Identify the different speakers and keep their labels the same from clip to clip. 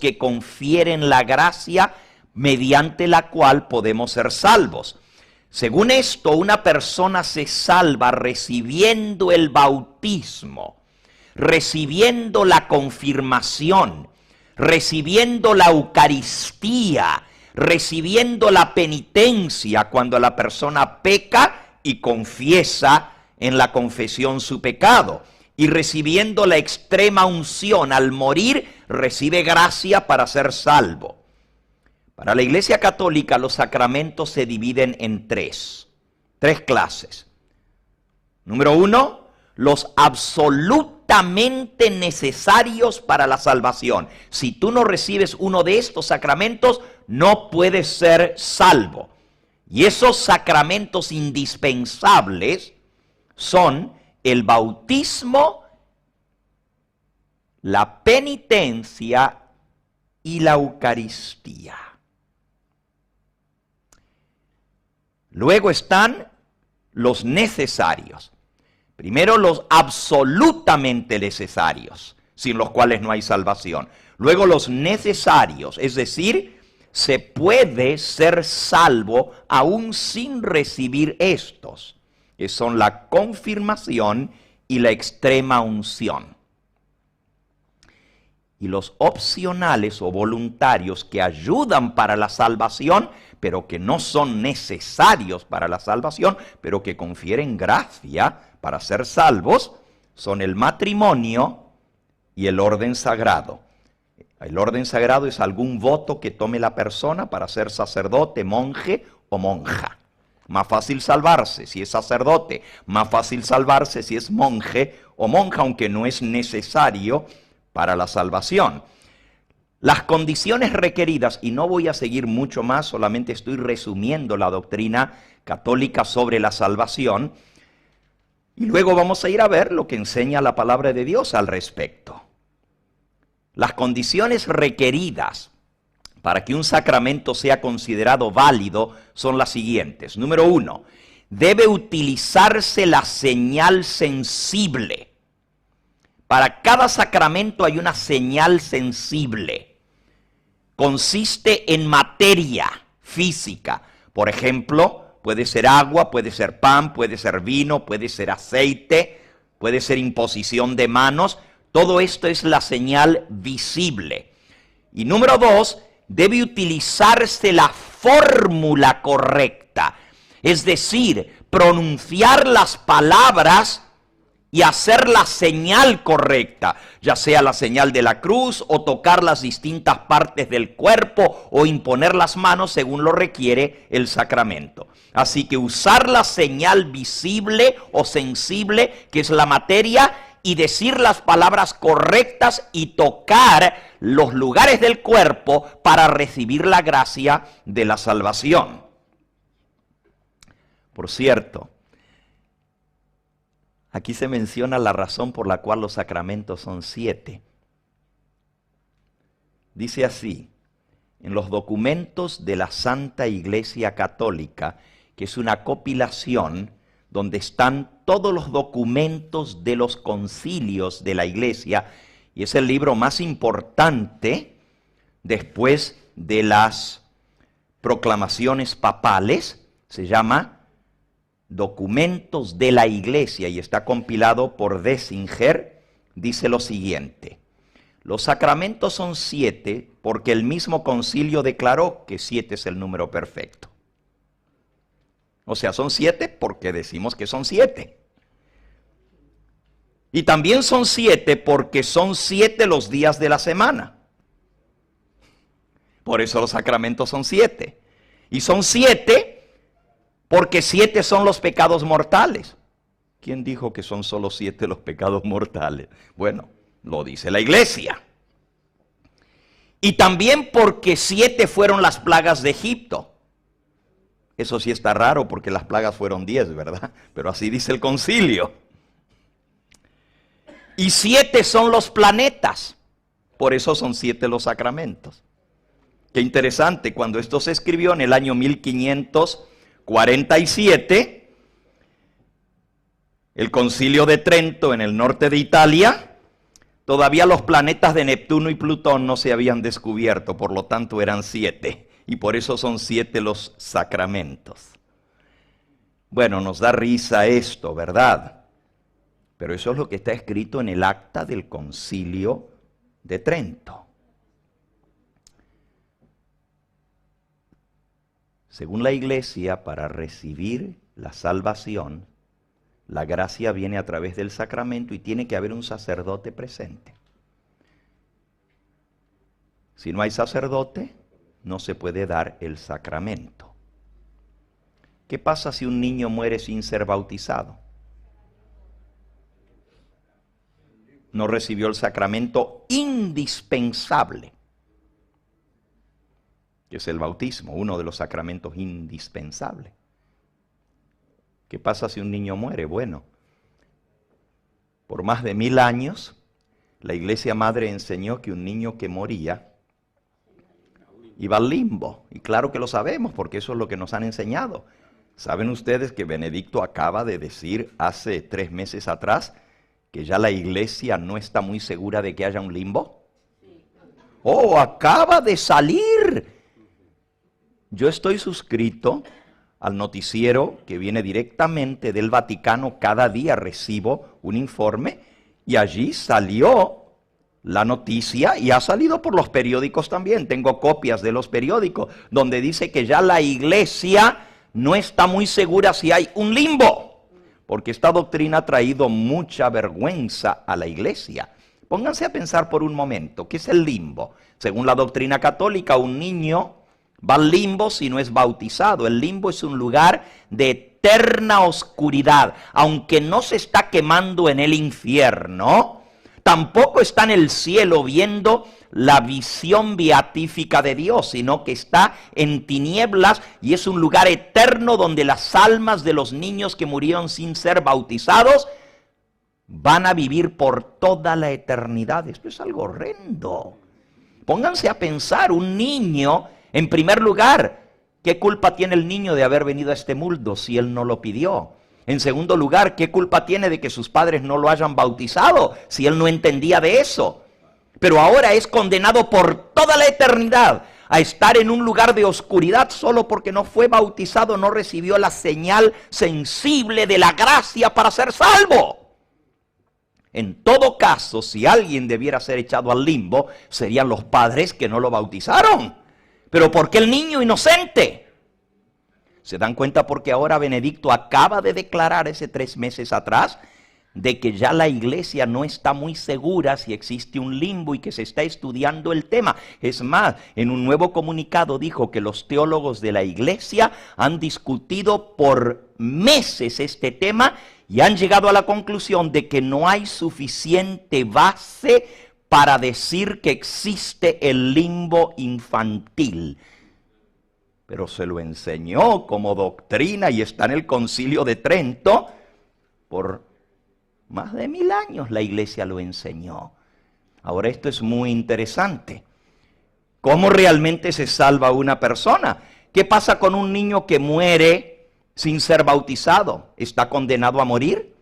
Speaker 1: que confieren la gracia mediante la cual podemos ser salvos. Según esto, una persona se salva recibiendo el bautismo, recibiendo la confirmación, recibiendo la Eucaristía, recibiendo la penitencia cuando la persona peca y confiesa en la confesión su pecado, y recibiendo la extrema unción al morir, recibe gracia para ser salvo. Para la Iglesia Católica los sacramentos se dividen en tres clases. Número 1, los absolutamente necesarios para la salvación. Si tú no recibes uno de estos sacramentos, no puedes ser salvo. Y esos sacramentos indispensables son el bautismo, la penitencia y la Eucaristía. Luego están los necesarios. Primero los absolutamente necesarios, sin los cuales no hay salvación. Luego los necesarios, es decir, se puede ser salvo aún sin recibir estos, que son la confirmación y la extrema unción. Y los opcionales o voluntarios que ayudan para la salvación, pero que no son necesarios para la salvación, pero que confieren gracia para ser salvos, son el matrimonio y el orden sagrado. El orden sagrado es algún voto que tome la persona para ser sacerdote, monje o monja. Más fácil salvarse si es sacerdote, más fácil salvarse si es monje o monja, aunque no es necesario para la salvación. Las condiciones requeridas, y no voy a seguir mucho más, solamente estoy resumiendo la doctrina católica sobre la salvación, y luego vamos a ir a ver lo que enseña la palabra de Dios al respecto. Las condiciones requeridas para que un sacramento sea considerado válido son las siguientes. Número 1, debe utilizarse la señal sensible. Para cada sacramento hay una señal sensible. Consiste en materia física. Por ejemplo, puede ser agua, puede ser pan, puede ser vino, puede ser aceite, puede ser imposición de manos. Todo esto es la señal visible. Y número 2, debe utilizarse la fórmula correcta. Es decir, pronunciar las palabras y hacer la señal correcta, ya sea la señal de la cruz o tocar las distintas partes del cuerpo o imponer las manos según lo requiere el sacramento. Así que usar la señal visible o sensible, que es la materia, y decir las palabras correctas y tocar los lugares del cuerpo para recibir la gracia de la salvación. Por cierto, aquí se menciona la razón por la cual los sacramentos son 7. Dice así, en los documentos de la Santa Iglesia Católica, que es una compilación donde están todos los documentos de los concilios de la Iglesia, y es el libro más importante después de las proclamaciones papales, se llama Documentos de la Iglesia y está compilado por Dessinger. Dice lo siguiente: los sacramentos son 7 porque el mismo concilio declaró que 7 es el número perfecto. O sea, son 7 porque decimos que son 7. Y también son 7 porque son 7 los días de la semana. Por eso los sacramentos son 7. Y son 7 porque 7 son los pecados mortales. ¿Quién dijo que son solo 7 los pecados mortales? Bueno, lo dice la Iglesia. Y también porque 7 fueron las plagas de Egipto. Eso sí está raro porque las plagas fueron 10, ¿verdad? Pero así dice el concilio. Y 7 son los planetas. Por eso son 7 los sacramentos. Qué interesante, cuando esto se escribió en el año 1547, el concilio de Trento en el norte de Italia Todavía los planetas de Neptuno y Plutón no se habían descubierto, por lo tanto eran 7. Y por eso son 7 los sacramentos. Bueno, nos da risa esto, ¿verdad? Pero eso es lo que está escrito en el acta del Concilio de Trento. Según la Iglesia, para recibir la salvación, la gracia viene a través del sacramento y tiene que haber un sacerdote presente. Si no hay sacerdote, no se puede dar el sacramento. ¿Qué pasa si un niño muere sin ser bautizado? No recibió el sacramento indispensable, que es el bautismo, uno de los sacramentos indispensables. ¿Qué pasa si un niño muere? Bueno, por más de 1000 años, la Iglesia Madre enseñó que un niño que moría iba al limbo. Y claro que lo sabemos, porque eso es lo que nos han enseñado. ¿Saben ustedes que Benedicto acaba de decir hace 3 meses atrás que ya la Iglesia no está muy segura de que haya un limbo? ¡Oh, acaba de salir! Yo estoy suscrito al noticiero que viene directamente del Vaticano. Cada día recibo un informe y allí salió la noticia y ha salido por los periódicos también. Tengo copias de los periódicos donde dice que ya la Iglesia no está muy segura si hay un limbo, porque esta doctrina ha traído mucha vergüenza a la Iglesia. Pónganse a pensar por un momento, ¿qué es el limbo? Según la doctrina católica, un niño va al limbo si no es bautizado. El limbo es un lugar de eterna oscuridad. Aunque no se está quemando en el infierno, tampoco está en el cielo viendo la visión beatífica de Dios, sino que está en tinieblas y es un lugar eterno donde las almas de los niños que murieron sin ser bautizados van a vivir por toda la eternidad. Esto es algo horrendo. Pónganse a pensar, un niño, en primer lugar, ¿qué culpa tiene el niño de haber venido a este mundo si él no lo pidió? En segundo lugar, ¿qué culpa tiene de que sus padres no lo hayan bautizado si él no entendía de eso? Pero ahora es condenado por toda la eternidad a estar en un lugar de oscuridad solo porque no fue bautizado, no recibió la señal sensible de la gracia para ser salvo. En todo caso, si alguien debiera ser echado al limbo, serían los padres que no lo bautizaron. ¿Pero por qué el niño inocente? ¿Se dan cuenta? Porque ahora Benedicto acaba de declarar hace 3 meses atrás de que ya la Iglesia no está muy segura si existe un limbo y que se está estudiando el tema. Es más, en un nuevo comunicado dijo que los teólogos de la Iglesia han discutido por meses este tema y han llegado a la conclusión de que no hay suficiente base para decir que existe el limbo infantil. Pero se lo enseñó como doctrina y está en el Concilio de Trento. Por más de 1000 años la Iglesia lo enseñó. Ahora esto es muy interesante. ¿Cómo realmente se salva una persona? ¿Qué pasa con un niño que muere sin ser bautizado? ¿Está condenado a morir?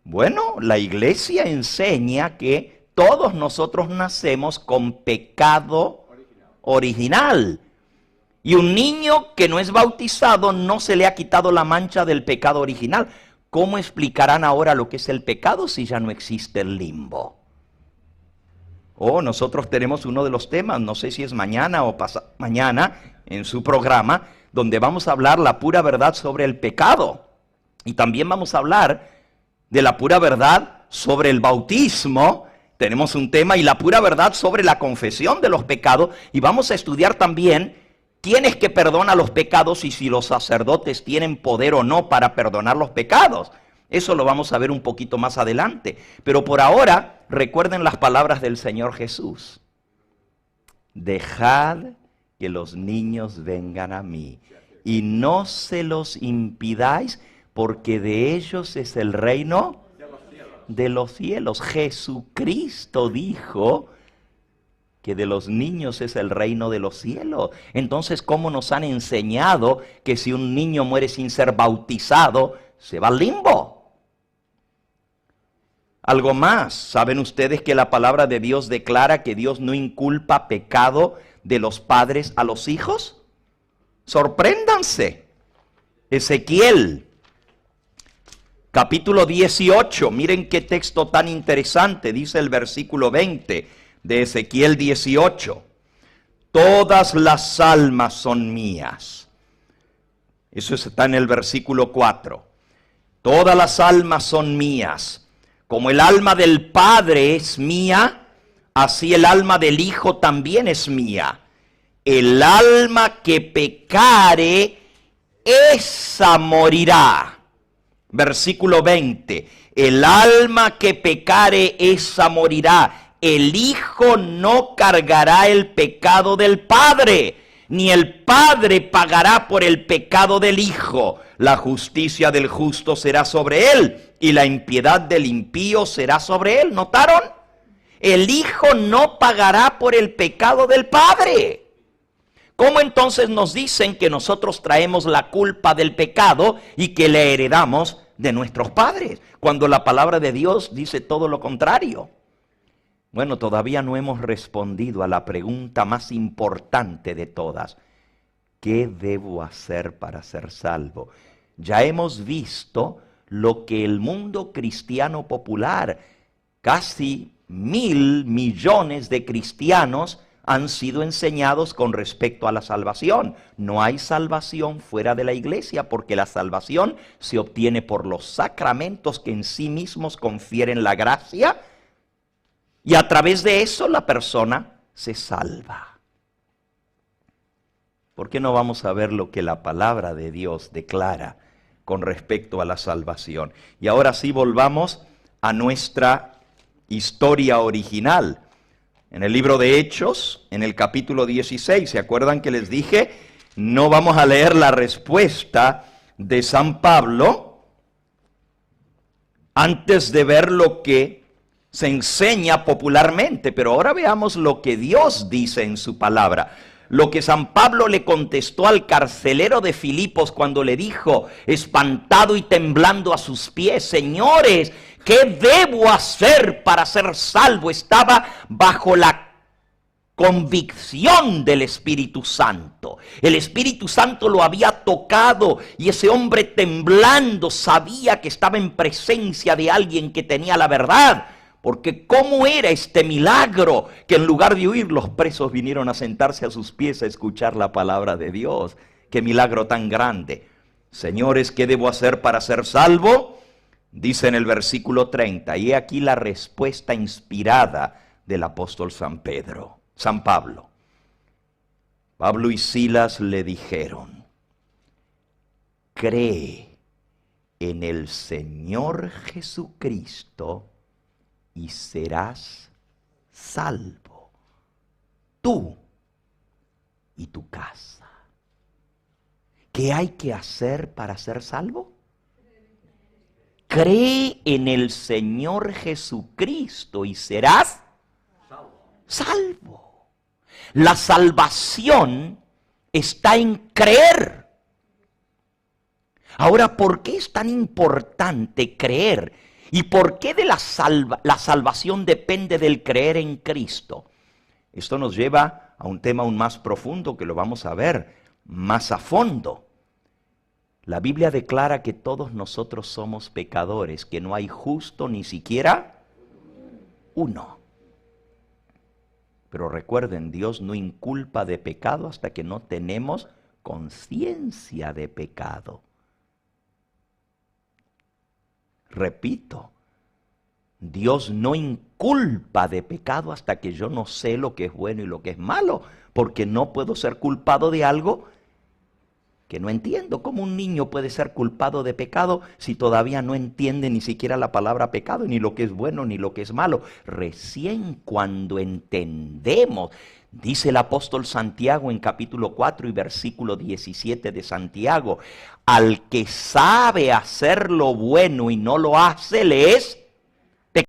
Speaker 1: Bueno, la Iglesia enseña que todos nosotros nacemos con pecado original. Y un niño que no es bautizado no se le ha quitado la mancha del pecado original. ¿Cómo explicarán ahora lo que es el pecado si ya no existe el limbo? Nosotros tenemos uno de los temas, no sé si es mañana o mañana, en su programa, donde vamos a hablar la pura verdad sobre el pecado. Y también vamos a hablar de la pura verdad sobre el bautismo. Tenemos un tema y la pura verdad sobre la confesión de los pecados. Y vamos a estudiar también quién es que perdona los pecados y si los sacerdotes tienen poder o no para perdonar los pecados. Eso lo vamos a ver un poquito más adelante. Pero por ahora, recuerden las palabras del Señor Jesús. Dejad que los niños vengan a mí y no se los impidáis, porque de ellos es el reino de los cielos. Jesucristo dijo que de los niños es el reino de los cielos. Entonces, ¿cómo nos han enseñado que si un niño muere sin ser bautizado, se va al limbo? Algo más, ¿saben ustedes que la palabra de Dios declara que Dios no inculpa pecado de los padres a los hijos? Sorpréndanse. Ezequiel, capítulo 18, miren qué texto tan interesante, dice el versículo 20 de Ezequiel 18. Todas las almas son mías. Eso está en el versículo 4. Todas las almas son mías. Como el alma del Padre es mía, así el alma del Hijo también es mía. El alma que pecare, esa morirá. Versículo 20. El alma que pecare, esa morirá. El Hijo no cargará el pecado del Padre, ni el Padre pagará por el pecado del Hijo. La justicia del justo será sobre él, y la impiedad del impío será sobre él. ¿Notaron? El Hijo no pagará por el pecado del Padre. ¿Cómo entonces nos dicen que nosotros traemos la culpa del pecado y que le heredamos de nuestros padres, cuando la palabra de Dios dice todo lo contrario? Bueno, todavía no hemos respondido a la pregunta más importante de todas. ¿Qué debo hacer para ser salvo? Ya hemos visto lo que el mundo cristiano popular, casi 1.000 millones de cristianos, han sido enseñados con respecto a la salvación. No hay salvación fuera de la iglesia, porque la salvación se obtiene por los sacramentos que en sí mismos confieren la gracia, y a través de eso la persona se salva. ¿Por qué no vamos a ver lo que la palabra de Dios declara con respecto a la salvación? Y ahora sí volvamos a nuestra historia original. En el libro de Hechos, en el capítulo 16, ¿se acuerdan que les dije? No vamos a leer la respuesta de San Pablo antes de ver lo que se enseña popularmente, pero ahora veamos lo que Dios dice en su palabra. Lo que San Pablo le contestó al carcelero de Filipos cuando le dijo, espantado y temblando a sus pies: señores, ¿qué debo hacer para ser salvo? Estaba bajo la convicción del Espíritu Santo. El Espíritu Santo lo había tocado y ese hombre, temblando, sabía que estaba en presencia de alguien que tenía la verdad. Porque ¿cómo era este milagro? Que en lugar de huir, los presos vinieron a sentarse a sus pies a escuchar la palabra de Dios. ¡Qué milagro tan grande! Señores, ¿qué debo hacer para ser salvo? Dice en el versículo 30, y he aquí la respuesta inspirada del apóstol San Pablo. Pablo y Silas le dijeron: cree en el Señor Jesucristo y serás salvo, tú y tu casa. ¿Qué hay que hacer para ser salvo? Cree en el Señor Jesucristo y serás salvo. La salvación está en creer. Ahora, ¿por qué es tan importante creer? ¿Y por qué de la salvación depende del creer en Cristo? Esto nos lleva a un tema aún más profundo que lo vamos a ver más a fondo. La Biblia declara que todos nosotros somos pecadores, que no hay justo ni siquiera uno. Pero recuerden, Dios no inculpa de pecado hasta que no tenemos conciencia de pecado. Repito, Dios no inculpa de pecado hasta que yo no sé lo que es bueno y lo que es malo, porque no puedo ser culpado de algo que no entiendo. ¿Cómo un niño puede ser culpado de pecado si todavía no entiende ni siquiera la palabra pecado, ni lo que es bueno ni lo que es malo? Recién cuando entendemos, dice el apóstol Santiago en capítulo 4 y versículo 17 de Santiago, al que sabe hacer lo bueno y no lo hace, le es